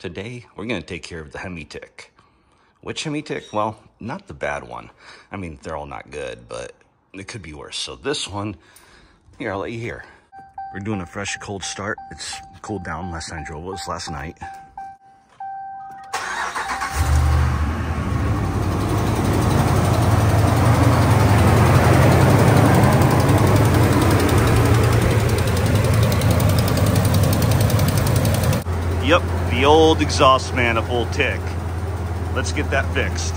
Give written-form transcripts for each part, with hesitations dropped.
Today, we're going to take care of the Hemi tick. Which Hemi tick? Well, not the bad one. I mean, they're all not good, but it could be worse. So this one, here, I'll let you hear. We're doing a fresh cold start. It's cooled down. Last time I drove was last night. Yep, the old exhaust manifold tick. Let's get that fixed.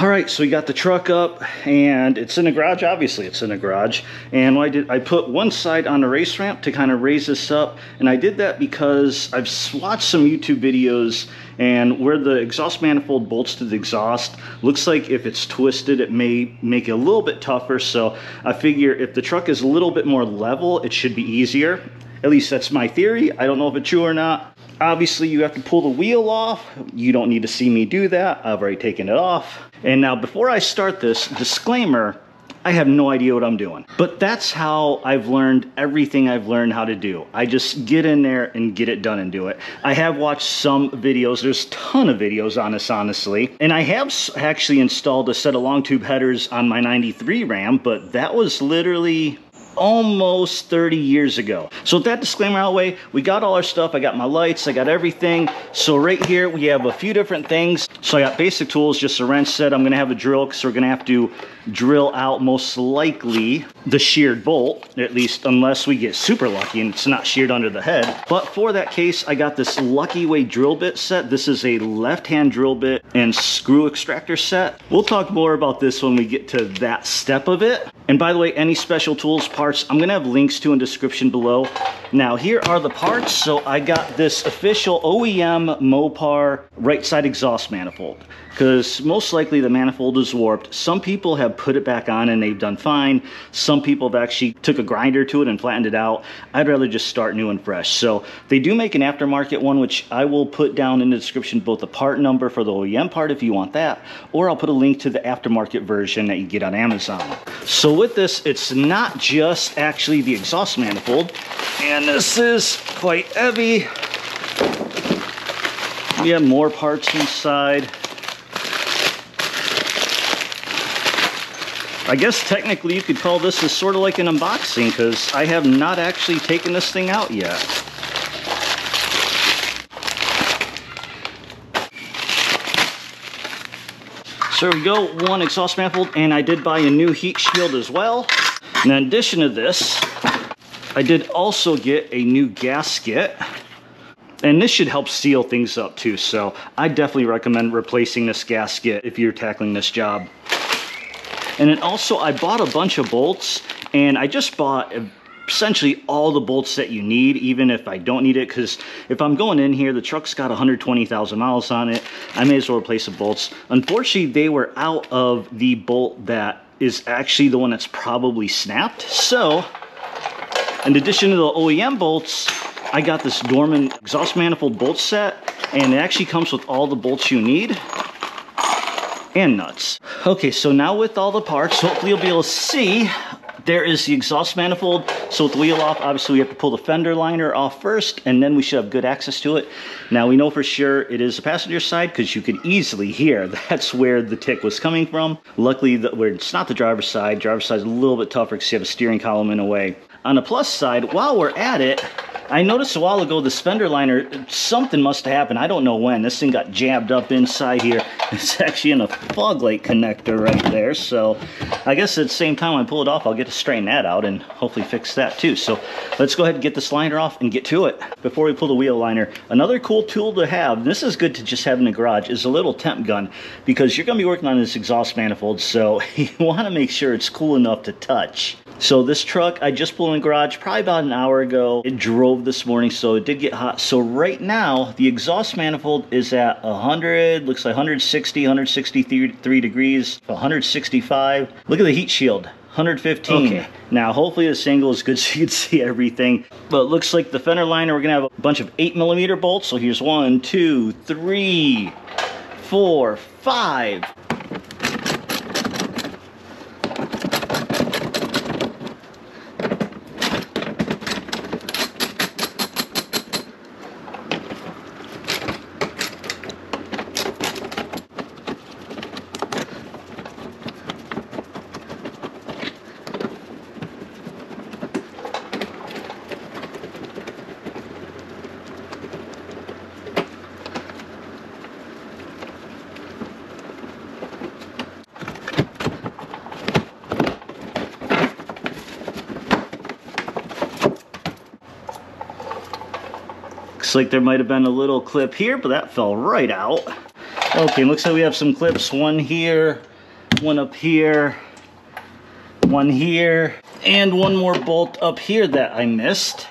All right, so we got the truck up and it's in the garage. Obviously it's in the garage. And what I put one side on the race ramp to kind of raise this up. And I did that because I've watched some YouTube videos, and where the exhaust manifold bolts to the exhaust, looks like if it's twisted, it may make it a little bit tougher. So I figure if the truck is a little bit more level, it should be easier. At least that's my theory. I don't know if it's true or not. Obviously, you have to pull the wheel off. You don't need to see me do that. I've already taken it off. And now, before I start this, disclaimer, I have no idea what I'm doing. But that's how I've learned everything I've learned how to do. I just get in there and get it done and do it. I have watched some videos. There's a ton of videos on this, honestly. And I have actually installed a set of long tube headers on my 93 Ram, but that was literally almost 30 years ago. So with that disclaimer out of the way, we got all our stuff. I got my lights, I got everything. So right here we have a few different things. So I got basic tools, just a wrench set. I'm gonna have a drill because we're gonna have to drill out most likely the sheared bolt, at least unless we get super lucky and it's not sheared under the head. But for that case, I got this Lucky Way drill bit set. This is a left-hand drill bit and screw extractor set. We'll talk more about this when we get to that step of it. And by the way, any special tools, parts, I'm gonna have links to in the description below. Now here are the parts. So I got this official OEM Mopar right side exhaust manifold, because most likely the manifold is warped. Some people have put it back on and they've done fine. Some people have actually took a grinder to it and flattened it out. I'd rather just start new and fresh. So they do make an aftermarket one, which I will put down in the description, both the part number for the OEM part if you want that, or I'll put a link to the aftermarket version that you get on Amazon. So with this, it's not just actually the exhaust manifold, and this is quite heavy. We have more parts inside. I guess technically you could call this as sort of like an unboxing, because I have not actually taken this thing out yet. So there we go, one exhaust manifold, and I did buy a new heat shield as well. And in addition to this, I did also get a new gasket. And this should help seal things up too, so I definitely recommend replacing this gasket if you're tackling this job. And then also I bought a bunch of bolts, and I just bought essentially all the bolts that you need, even if I don't need it, because if I'm going in here, the truck's got 120,000 miles on it, I may as well replace the bolts. Unfortunately, they were out of the bolt that is actually the one that's probably snapped. So in addition to the OEM bolts, I got this Dorman exhaust manifold bolt set, and it actually comes with all the bolts you need and nuts. Okay, so now with all the parts, hopefully you'll be able to see, there is the exhaust manifold. So with the wheel off, obviously we have to pull the fender liner off first, and then we should have good access to it. Now we know for sure it is the passenger side, because you could easily hear that's where the tick was coming from. Luckily, where it's not the driver's side is a little bit tougher because you have a steering column in a way. On the plus side, while we're at it, I noticed a while ago this fender liner, something must have happened. I don't know when. This thing got jabbed up inside here. It's actually in a fog light connector right there. So I guess at the same time when I pull it off, I'll get to straighten that out and hopefully fix that too. So let's go ahead and get this liner off and get to it. Before we pull the wheel liner, another cool tool to have, and this is good to just have in the garage, is a little temp gun, because you're going to be working on this exhaust manifold, so you want to make sure it's cool enough to touch. So this truck, I just pulled in the garage probably about an hour ago. It drove this morning, so it did get hot. So right now, the exhaust manifold is at 100, looks like 160, 163 degrees, 165. Look at the heat shield, 115. Okay, now hopefully this angle is good so you can see everything. But it looks like the fender liner, we're gonna have a bunch of 8mm bolts. So here's 1, 2, 3, 4, 5. Looks like there might have been a little clip here, but that fell right out. Okay, looks like we have some clips. One here, one up here, one here, and one more bolt up here that I missed.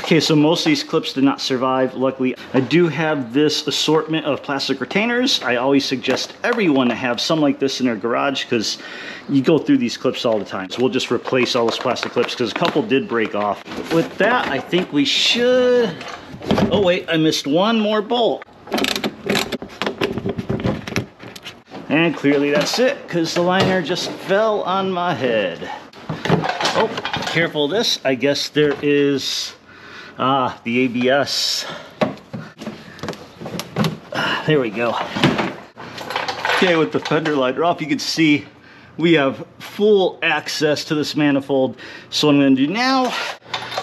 Okay, so most of these clips did not survive. Luckily, I do have this assortment of plastic retainers. I always suggest everyone to have some like this in their garage because you go through these clips all the time. So we'll just replace all those plastic clips because a couple did break off. With that, I think we should... Oh wait, I missed one more bolt. And clearly that's it because the liner just fell on my head. Oh, careful of this. I guess there is... the ABS. There we go. Okay, with the fender liner off, you can see we have full access to this manifold. So what I'm going to do now,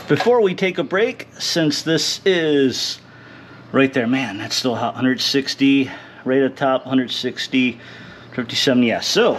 before we take a break, since this is right there, man, that's still hot, 160, right at the top, 160, 57, yeah. So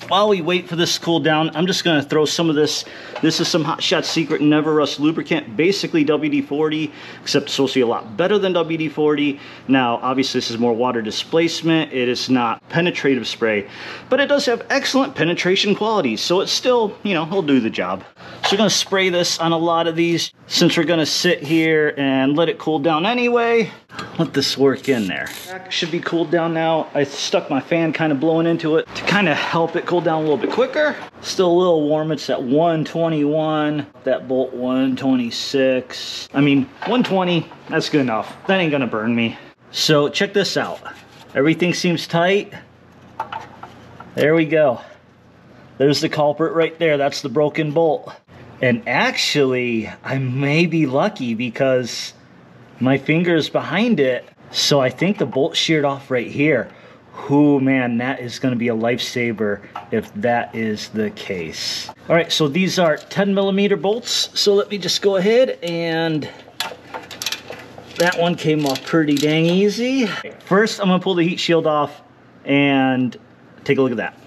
while we wait for this to cool down, I'm just going to throw some of this. This is some Hot Shot Secret Never Rust lubricant, basically WD-40, except it's supposed to be a lot better than WD-40. Now, obviously, this is more water displacement. It is not penetrative spray, but it does have excellent penetration qualities, so it's still, you know, it'll do the job. So we're going to spray this on a lot of these. Since we're going to sit here and let it cool down anyway, let this work in there. Should be cooled down now. I stuck my fan kind of blowing into it to kind of help it cool down a little bit quicker. Still a little warm. It's at 121. That bolt 126. I mean, 120, that's good enough. That ain't gonna burn me. So check this out. Everything seems tight. There we go. There's the culprit right there. That's the broken bolt. And actually, I may be lucky because my finger is behind it. So I think the bolt sheared off right here. Ooh, man, that is going to be a lifesaver if that is the case. All right, so these are 10mm bolts. So let me just go ahead and... That one came off pretty dang easy. First, I'm going to pull the heat shield off and take a look at that.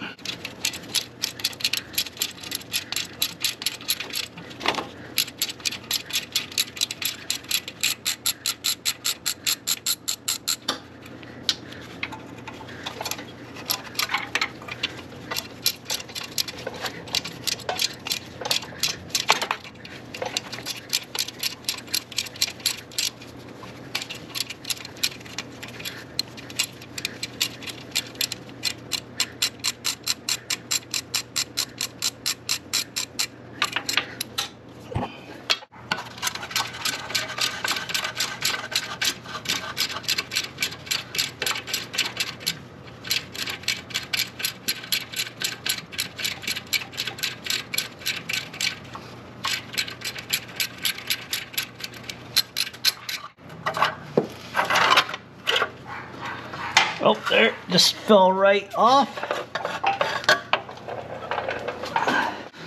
Oh, there, just fell right off.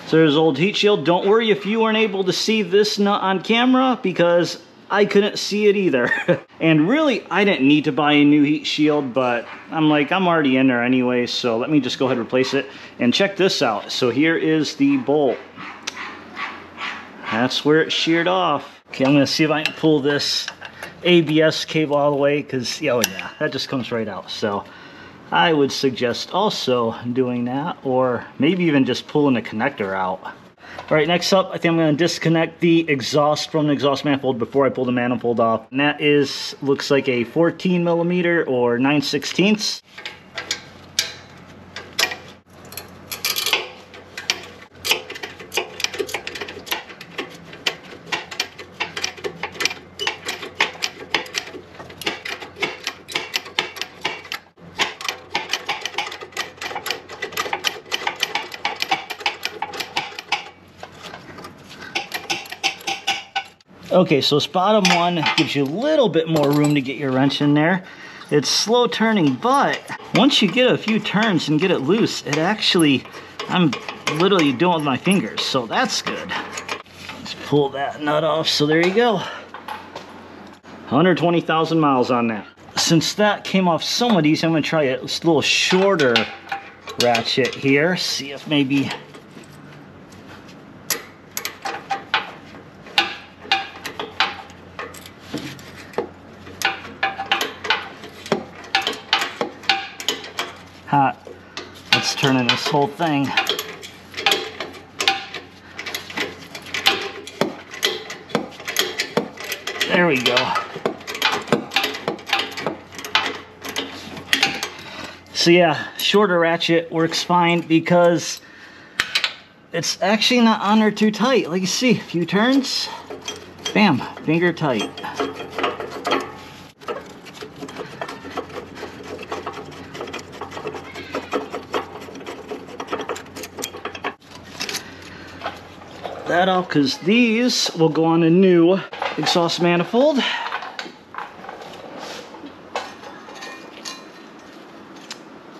So there's old heat shield. Don't worry if you weren't able to see this nut on camera because I couldn't see it either. And really, I didn't need to buy a new heat shield, but I'm like, I'm already in there anyway, so let me just go ahead and replace it. And check this out. So here is the bolt. That's where it sheared off. Okay, I'm gonna see if I can pull this ABS cable all the way because, oh yeah, that just comes right out. So I would suggest also doing that, or maybe even just pulling the connector out. All right, next up, I think I'm going to disconnect the exhaust from the exhaust manifold before I pull the manifold off. And that is, looks like a 14mm or 9/16. Okay, so this bottom one gives you a little bit more room to get your wrench in there. It's slow turning, but once you get a few turns and get it loose, it actually, I'm literally doing it with my fingers, so that's good. Let's pull that nut off, so there you go. 120,000 miles on that. Since that came off somewhat easy, I'm gonna try a little shorter ratchet here. See if maybe... Hot. Let's turn in this whole thing. There we go. So yeah, shorter ratchet works fine because it's actually not on there too tight. Like you see, a few turns, bam, finger tight. That off, because these will go on a new exhaust manifold.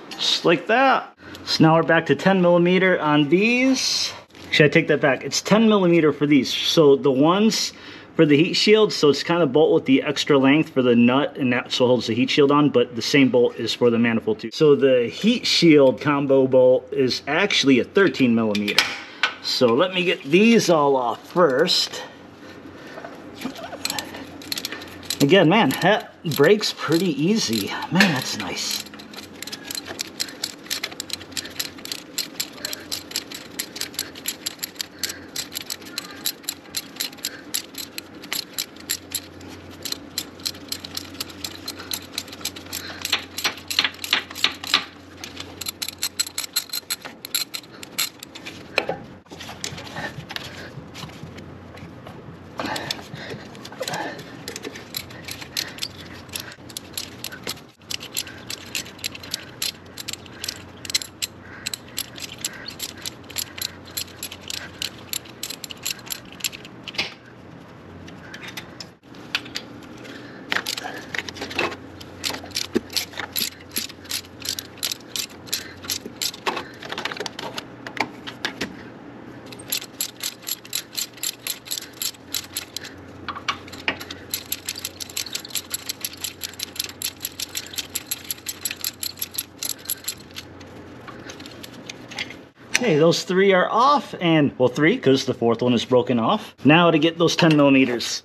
Just like that. So now we're back to 10 millimeter on these. Actually, I take that back. It's 10 millimeter for these. So the ones for the heat shield, so it's kind of bolt with the extra length for the nut, and that so holds the heat shield on, but the same bolt is for the manifold too. So the heat shield combo bolt is actually a 13 millimeter. So let me get these all off first. Again, man, that breaks pretty easy. Man, that's nice. Okay, those three are off, and well, three because the fourth one is broken off. Now to get those 10 millimeters.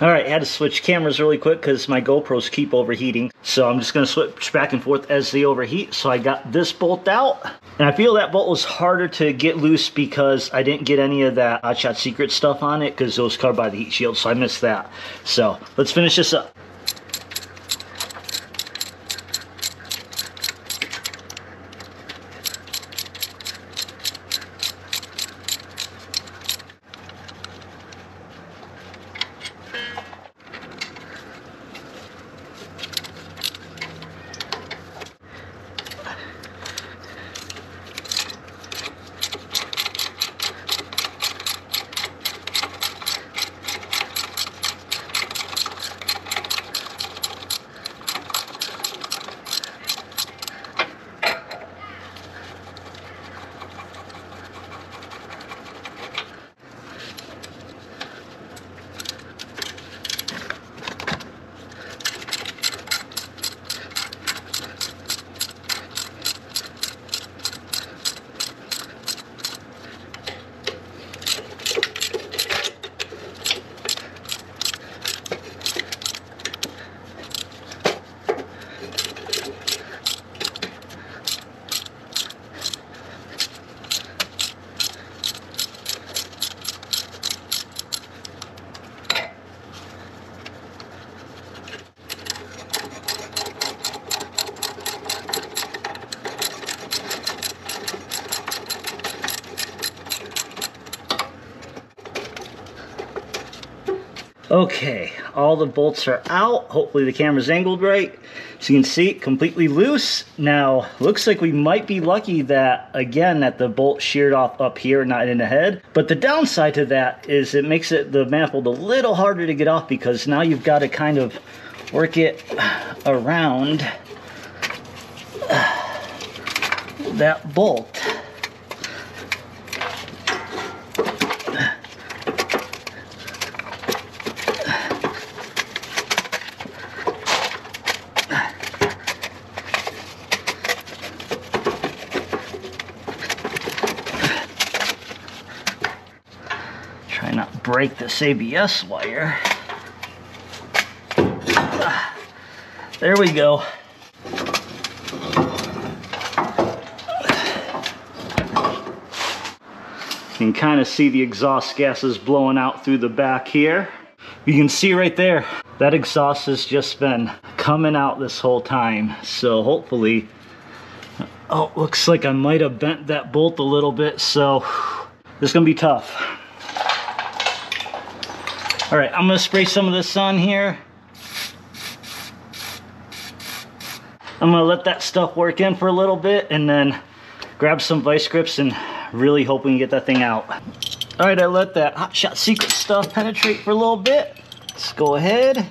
Alright, I had to switch cameras really quick because my GoPros keep overheating. So I'm just going to switch back and forth as they overheat. So I got this bolt out. And I feel that bolt was harder to get loose because I didn't get any of that Hot Shot Secret stuff on it because it was covered by the heat shield. So I missed that. So let's finish this up. Okay, all the bolts are out. Hopefully the camera's angled right. So you can see, completely loose. Now, looks like we might be lucky that, again, that the bolt sheared off up here, not in the head. But the downside to that is it makes the manifold a little harder to get off, because now you've got to kind of work it around that bolt. Try not to break this ABS wire. There we go. You can kind of see the exhaust gases blowing out through the back here. You can see right there, that exhaust has just been coming out this whole time. So hopefully, oh, looks like I might have bent that bolt a little bit, so this is gonna be tough. All right, I'm gonna spray some of this on here. I'm gonna let that stuff work in for a little bit and then grab some vice grips and really hope we can get that thing out. All right, I let that Hot Shot Secret stuff penetrate for a little bit. Let's go ahead.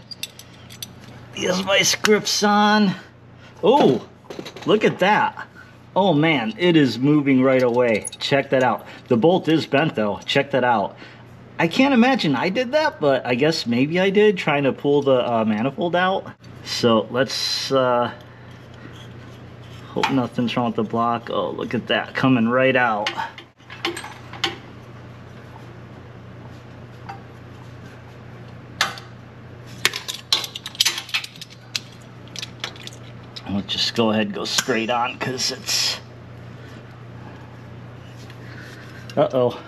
These vice grips on. Oh, look at that. Oh man, it is moving right away. Check that out. The bolt is bent though, check that out. I can't imagine I did that, but I guess maybe I did, trying to pull the manifold out. So let's hope nothing's wrong with the block. Oh, look at that, coming right out. I'll just go ahead and go straight on because it's... Uh-oh.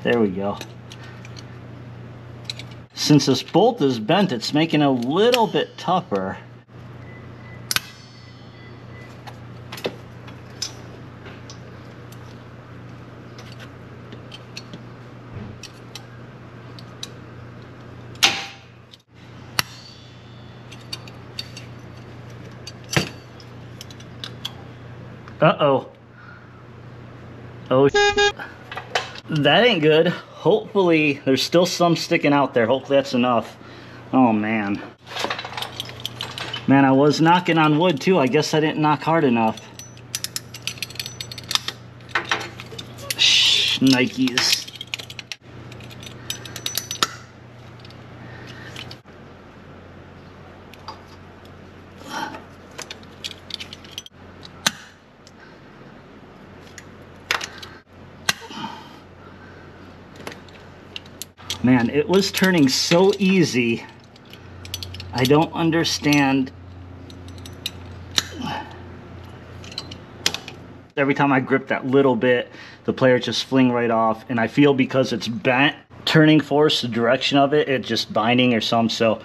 There we go. Since this bolt is bent, it's making it a little bit tougher. Uh-oh. Oh, that ain't good. Hopefully, there's still some sticking out there. Hopefully that's enough. Oh, man. Man, I was knocking on wood, too. I guess I didn't knock hard enough. Shh, Nikes. Man, it was turning so easy. I don't understand. Every time I grip that little bit, the player just fling right off. And I feel because it's bent, turning force, the direction of it, it's just binding or something. So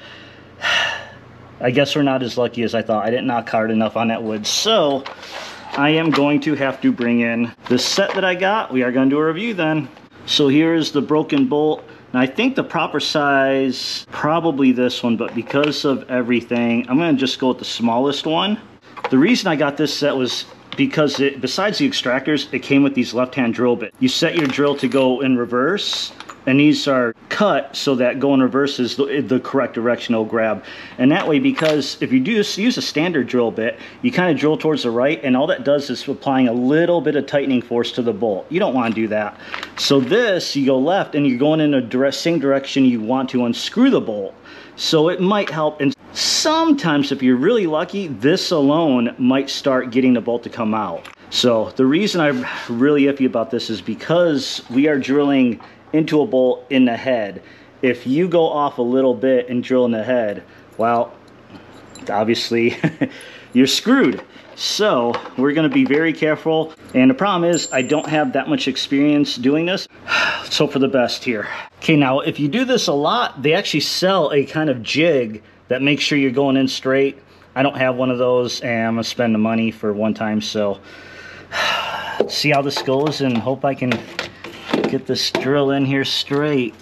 I guess we're not as lucky as I thought. I didn't knock hard enough on that wood. So I am going to have to bring in the set that I got. We are going to do a review then. So here's the broken bolt. And I think the proper size, probably this one, but because of everything, I'm gonna just go with the smallest one. The reason I got this set was because besides the extractors, it came with these left-hand drill bits. You set your drill to go in reverse, and these are cut so that go in reverse is the correct direction it'll grab. And that way, because if you do use a standard drill bit, you kind of drill towards the right, and all that does is applying a little bit of tightening force to the bolt. You don't want to do that. So this, you go left, and you're going in the same direction you want to unscrew the bolt. So it might help. And sometimes, if you're really lucky, this alone might start getting the bolt to come out. So the reason I'm really iffy about this is because we are drilling into a bolt in the head. If you go off a little bit and drill in the head, well, obviously you're screwed. So we're going to be very careful. And the problem is I don't have that much experience doing this. Let's hope for the best here. Okay, now if you do this a lot, they actually sell a kind of jig that makes sure you're going in straight. I don't have one of those, and I'm gonna spend the money for one time, so let's see how this goes and hope I can get this drill in here straight.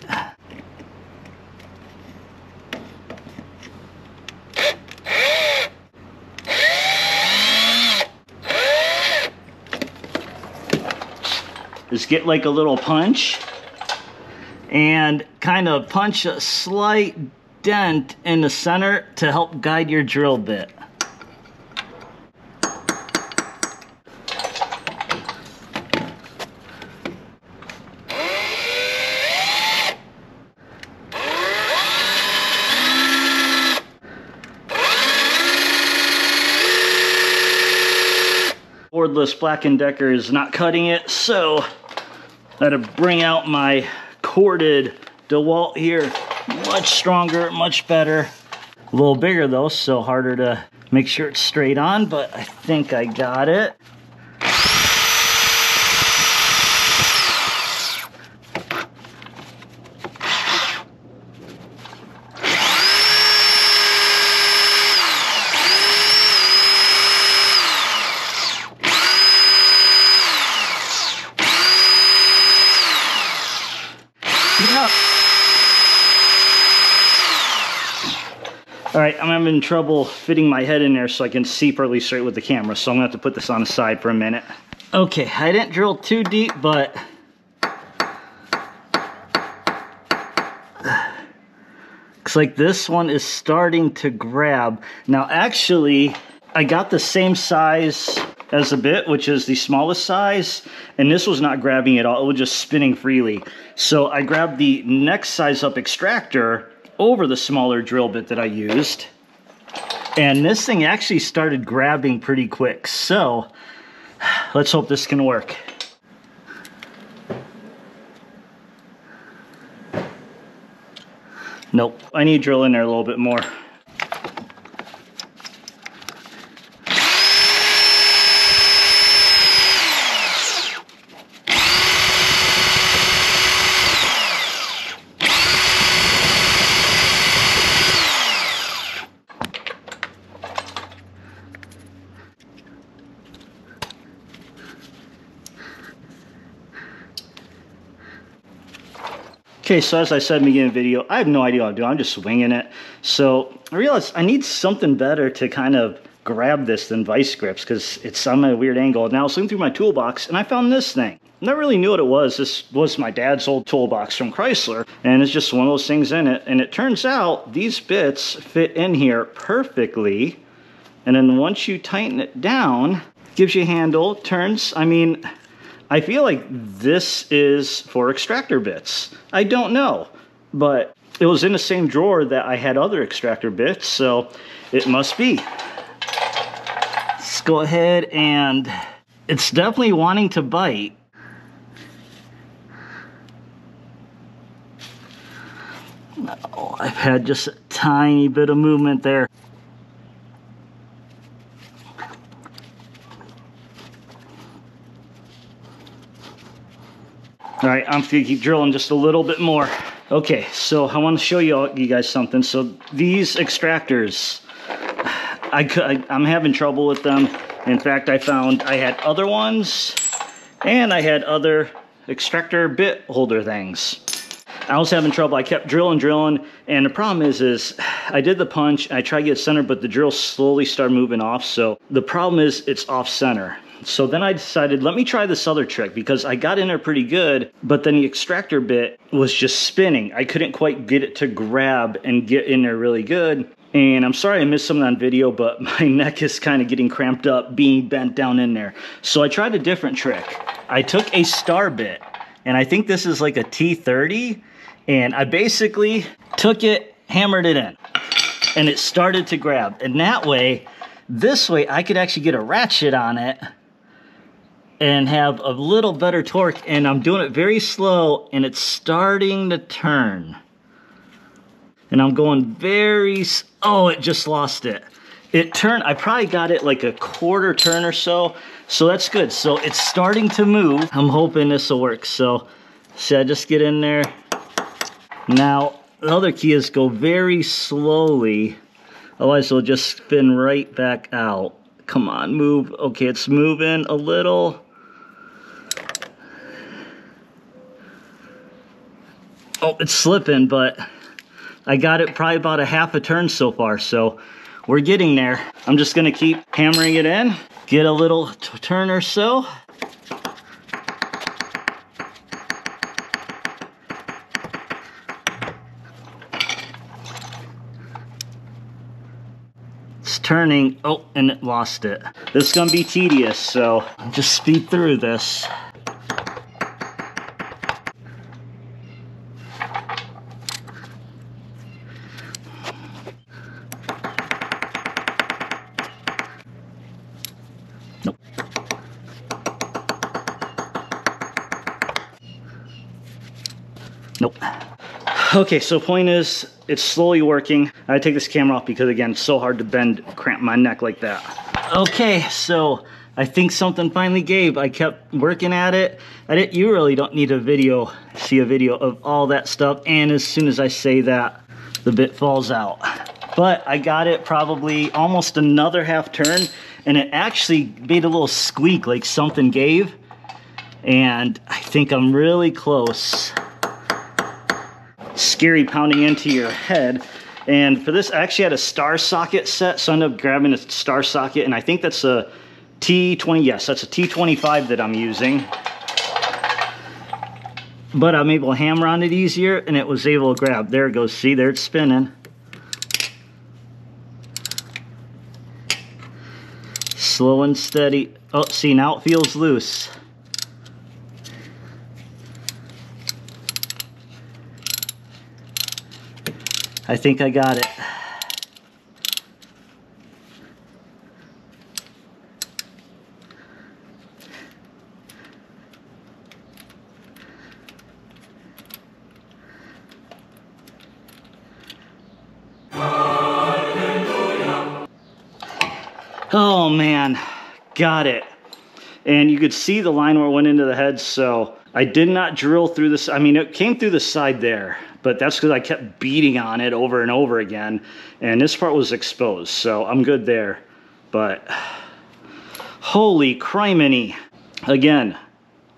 Just get like a little punch and kind of punch a slight dent in the center to help guide your drill bit. Cordless Black & Decker is not cutting it, so I had to bring out my corded DeWalt here. Much stronger, much better. A little bigger though, so harder to make sure it's straight on, but I think I got it. All right, I'm having trouble fitting my head in there so I can see fairly straight with the camera, so I'm gonna have to put this on the side for a minute. Okay, I didn't drill too deep, but looks like this one is starting to grab. Now, actually, I got the same size as the bit, which is the smallest size, and this was not grabbing at all. It was just spinning freely. So I grabbed the next size up extractor over the smaller drill bit that I used, and this thing actually started grabbing pretty quick. So let's hope this can work. Nope, I need to drill in there a little bit more. Okay, so as I said in the beginning of the video, I have no idea what I'm doing. I'm just winging it. So I realized I need something better to kind of grab this than vice grips, because it's on a weird angle. Now I was looking through my toolbox and I found this thing. Never really knew what it was. This was my dad's old toolbox from Chrysler, and it's just one of those things in it. And it turns out these bits fit in here perfectly. And then once you tighten it down, it gives you a handle, turns. I mean, I feel like this is for extractor bits. I don't know, but it was in the same drawer that I had other extractor bits, so it must be. Let's go ahead, and it's definitely wanting to bite. Oh, I've had just a tiny bit of movement there. All right, I'm gonna keep drilling just a little bit more. Okay, so I want to show you guys something. So these extractors, I'm having trouble with them. In fact, I found I had other ones, and I had other extractor bit holder things. I was having trouble. I kept drilling, and the problem is I did the punch, I tried to get it centered, but the drill slowly started moving off. So the problem is it's off center. So then I decided, let me try this other trick, because I got in there pretty good, but then the extractor bit was just spinning. I couldn't quite get it to grab and get in there really good. And I'm sorry I missed something on video, but my neck is kind of getting cramped up being bent down in there. So I tried a different trick. I took a star bit, and I think this is like a T30, and I basically took it, hammered it in, and it started to grab. And that way, this way, I could actually get a ratchet on it and have a little better torque, and I'm doing it very slow, and it's starting to turn. And I'm going very, oh, it just lost it. It turned, I probably got it like a quarter turn or so, so that's good. So it's starting to move. I'm hoping this will work. So See, I just get in there. Now, the other key is go very slowly, otherwise it'll just spin right back out. Come on, move. Okay, it's moving a little. Oh, it's slipping, but I got it probably about a half a turn so far, so we're getting there. I'm just gonna keep hammering it in, get a little turn or so. It's turning, oh, and it lost it. This is gonna be tedious, so just speed through this. Nope. Nope. Okay, so point is, it's slowly working. I take this camera off because, again, it's so hard to bend, cramp my neck like that. Okay, so I think something finally gave. I kept working at it. You really don't need a see a video of all that stuff. And as soon as I say that, the bit falls out. But I got it probably almost another half turn, and it actually made a little squeak like something gave. And I think I'm really close. Scary pounding into your head. And for this, I actually had a star socket set, so I ended up grabbing a star socket, and I think that's a T20, yes, that's a T25 that I'm using. But I'm able to hammer on it easier, and it was able to grab. There it goes, see, there it's spinning. Slow and steady. Oh, see, now it feels loose. I think I got it. Oh man, got it. And you could see the line where it went into the head, so I did not drill through this. I mean, it came through the side there, but that's because I kept beating on it over and over again, and this part was exposed, so I'm good there. But holy criminy. Again,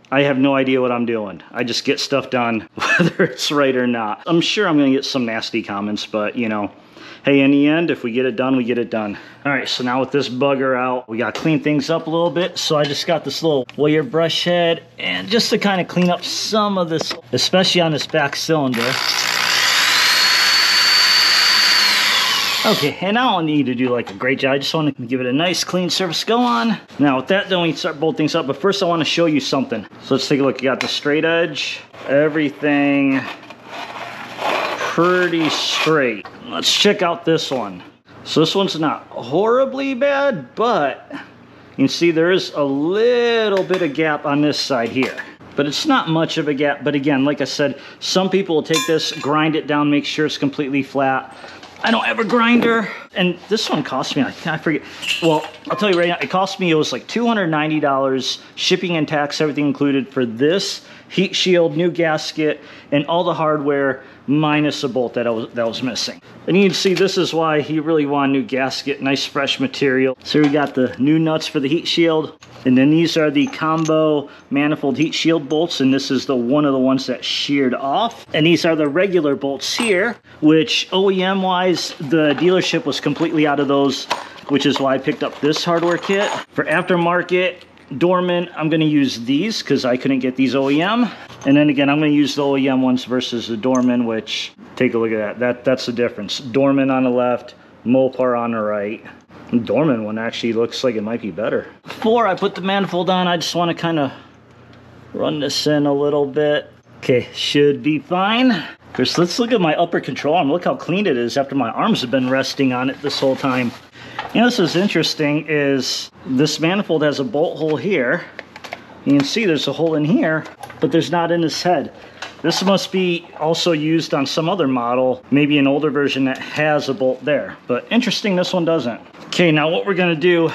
I have no idea what I'm doing. I just get stuff done, whether it's right or not. I'm sure I'm gonna get some nasty comments, but you know, hey, in the end, if we get it done, we get it done. All right, so now with this bugger out, we gotta clean things up a little bit. So I just got this little wire brush head, and just to kind of clean up some of this, especially on this back cylinder. Okay, and I don't need to do like a great job. I just want to give it a nice clean surface go on. Now with that done, we start bolting things up, but first I want to show you something. So let's take a look. You got the straight edge, everything pretty straight. Let's check out this one. So this one's not horribly bad, but you can see there is a little bit of gap on this side here. But it's not much of a gap. But again, like I said, some people will take this, grind it down, make sure it's completely flat. I don't have a grinder, and this one cost me, I forget. Well, I'll tell you right now, it cost me, it was like $290, shipping and tax, everything included for this heat shield, new gasket, and all the hardware minus a bolt that was missing. And you can see this is why he really wanted a new gasket, nice fresh material. So we got the new nuts for the heat shield, and then these are the combo manifold heat shield bolts, and this is one of the ones that sheared off. And these are the regular bolts here, which OEM wise, the dealership was completely out of those, which is why I picked up this hardware kit. For aftermarket, Dorman, I'm going to use these because I couldn't get these OEM. And then again, I'm going to use the OEM ones versus the Dorman, which, take a look at that. That's the difference. Dorman on the left, Mopar on the right. The Dorman one actually looks like it might be better. Before I put the manifold on, I just want to kind of run this in a little bit. Okay, should be fine. Of course, let's look at my upper control arm. Look how clean it is after my arms have been resting on it this whole time. You know, this is interesting, is this manifold has a bolt hole here. You can see there's a hole in here, but there's not in this head. This must be also used on some other model, maybe an older version that has a bolt there. But interesting, this one doesn't. Okay, now what we're gonna do,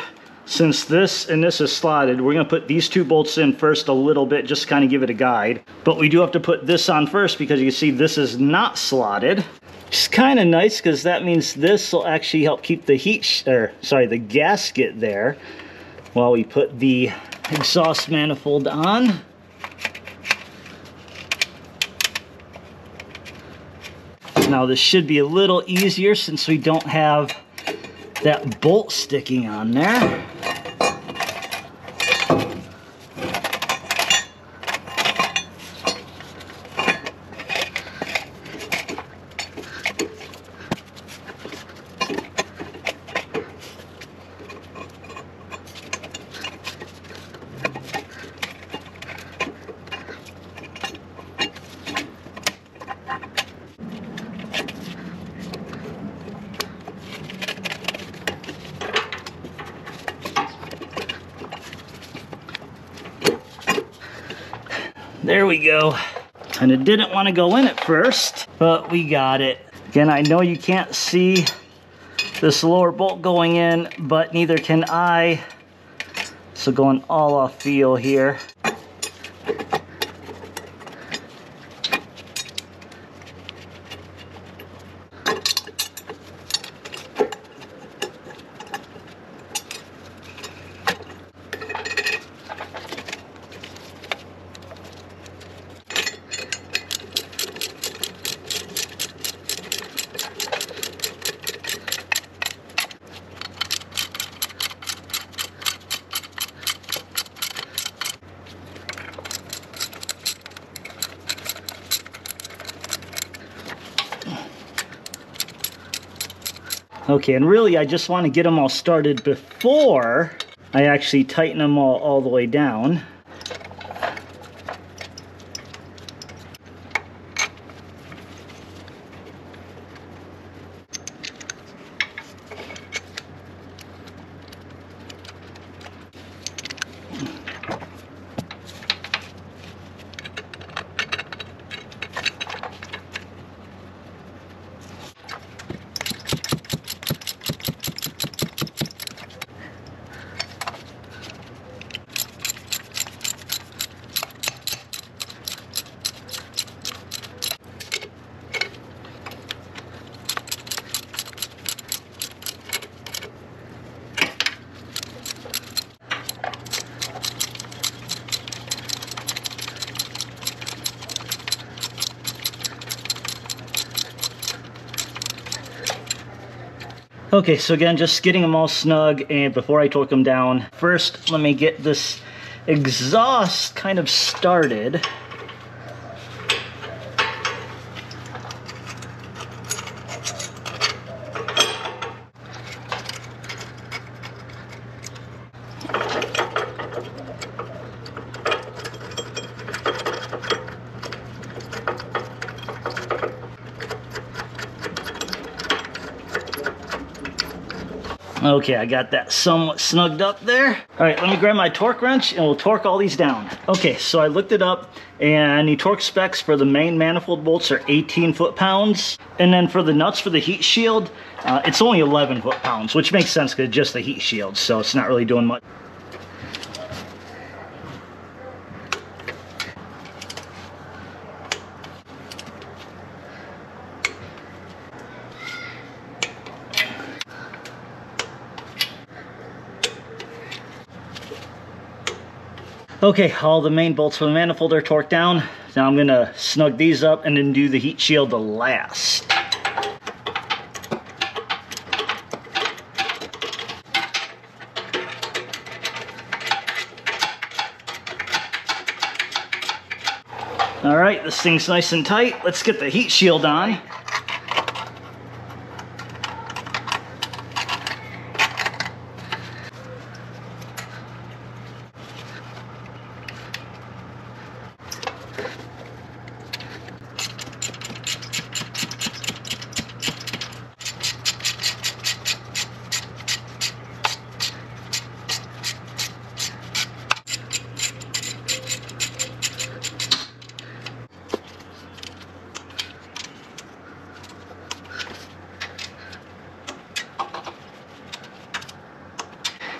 since this and this is slotted, we're going to put these two bolts in first a little bit, just to kind of give it a guide. But we do have to put this on first because you can see this is not slotted. It's kind of nice because that means this will actually help keep the the gasket there while we put the exhaust manifold on. Now this should be a little easier since we don't have that bolt sticking on there. There we go. And it didn't want to go in at first, but we got it. Again, I know you can't see this lower bolt going in, but neither can I. So going all off feel here. Okay, and really I just want to get them all started before I actually tighten them all the way down. Okay, so again, just getting them all snug, and before I torque them down, first let me get this exhaust kind of started. Okay, I got that somewhat snugged up there. All right, let me grab my torque wrench and we'll torque all these down. Okay, so I looked it up and the torque specs for the main manifold bolts are 18 foot-pounds. And then for the nuts for the heat shield, it's only 11 foot-pounds, which makes sense because it's just the heat shield, so it's not really doing much. Okay, all the main bolts for the manifold are torqued down. Now I'm gonna snug these up and then do the heat shield last. All right, this thing's nice and tight. Let's get the heat shield on.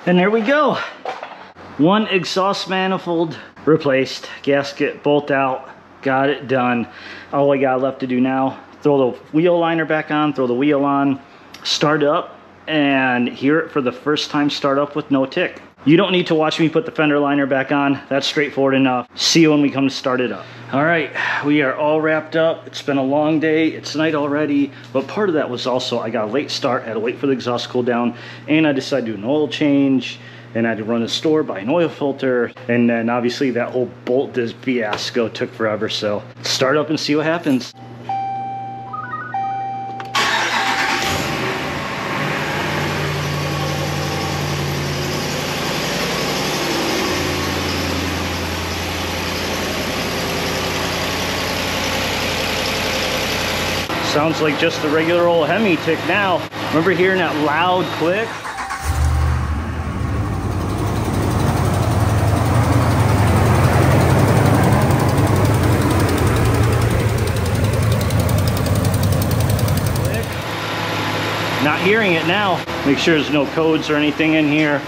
And there we go. One exhaust manifold replaced, gasket, bolt out, got it done. All I got left to do now, throw the wheel liner back on, throw the wheel on, start up, and hear it for the first time start up with no tick. You don't need to watch me put the fender liner back on. That's straightforward enough. See you when we come to start it up. All right, we are all wrapped up. It's been a long day. It's night already, but part of that was also I got a late start, had to wait for the exhaust to cool down, and I decided to do an oil change, and I had to run to the store, buy an oil filter, and then obviously that whole bolt disc fiasco took forever. So start up and see what happens. Sounds like just the regular old Hemi tick now. Remember hearing that loud click? Not hearing it now. Make sure there's no codes or anything in here.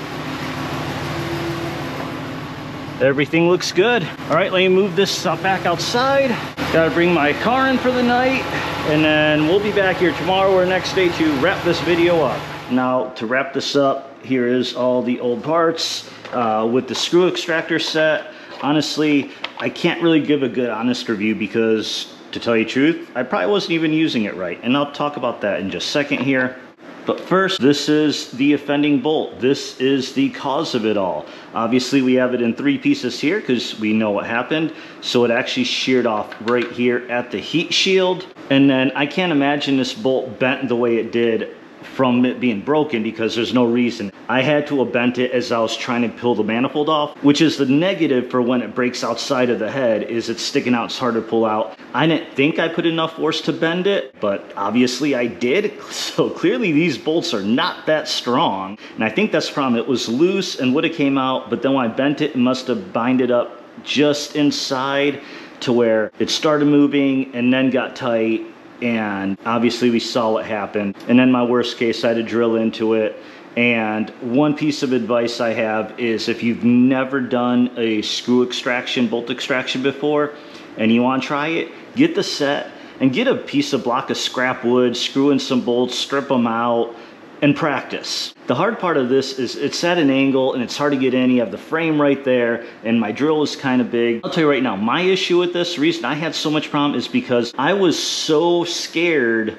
Everything looks good. All right, let me move this stuff back outside. Gotta bring my car in for the night, and then we'll be back here tomorrow or next day to wrap this video up. Now, to wrap this up, here is all the old parts with the screw extractor set. Honestly, I can't really give a good honest review because, to tell you the truth, I probably wasn't even using it right. And I'll talk about that in just a second here. But first, this is the offending bolt. This is the cause of it all. Obviously, we have it in 3 pieces here because we know what happened. So it actually sheared off right here at the heat shield. And then I can't imagine this bolt bent the way it did from it being broken because there's no reason. I had to have bent it as I was trying to pull the manifold off, which is the negative for when it breaks outside of the head, is it's sticking out, it's hard to pull out. I didn't think I put enough force to bend it, but obviously I did. So clearly these bolts are not that strong. And I think that's the problem. It was loose and would have came out, but then when I bent it, it must have binded up just inside to where it started moving and then got tight. And obviously we saw what happened. And then my worst case, I had to drill into it. And one piece of advice I have is if you've never done a screw extraction, bolt extraction before, and you want to try it, get the set and get a block of scrap wood, screw in some bolts, strip them out, and practice. The hard part of this is it's at an angle and it's hard to get in. You have the frame right there and my drill is kind of big. I'll tell you right now, my issue with this, reason I had so much problem is because I was so scared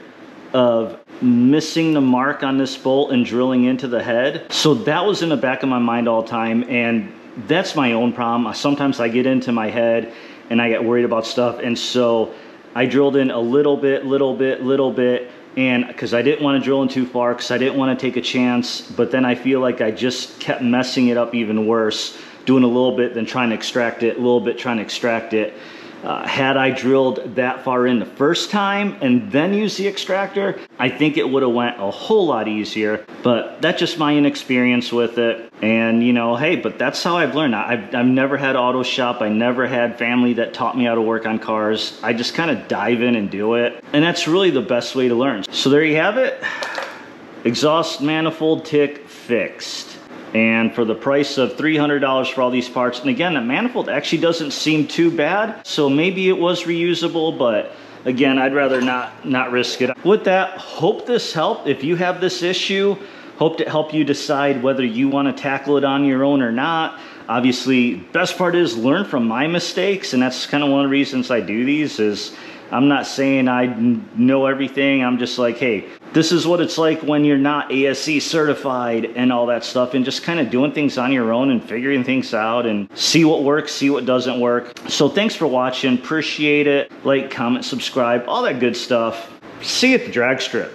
of missing the mark on this bolt and drilling into the head. So that was in the back of my mind all the time, and that's my own problem. Sometimes I get into my head and I get worried about stuff, and so I drilled in a little bit, and because I didn't want to drill in too far, because I didn't want to take a chance, but then I feel like I just kept messing it up even worse, doing a little bit, then trying to extract it, a little bit, trying to extract it. Had I drilled that far in the first time and then used the extractor, I think it would have went a whole lot easier, but that's just my inexperience with it. And you know, hey, but that's how I've learned. I've never had auto shop. I never had family that taught me how to work on cars. I just kind of dive in and do it. And that's really the best way to learn. So there you have it. Exhaust manifold tick fixed. And for the price of $300 for all these parts, and again, the manifold actually doesn't seem too bad, so maybe it was reusable, but again, I'd rather not risk it. With that, hope this helped. If you have this issue, hope to help you decide whether you want to tackle it on your own or not. Obviously, best part is learn from my mistakes, and that's kind of one of the reasons I do these. Is I'm not saying I know everything. I'm just like, hey, this is what it's like when you're not ASC certified and all that stuff, and just kind of doing things on your own and figuring things out and see what works, see what doesn't work. So thanks for watching. Appreciate it. Like, comment, subscribe, all that good stuff. See you at the drag strip.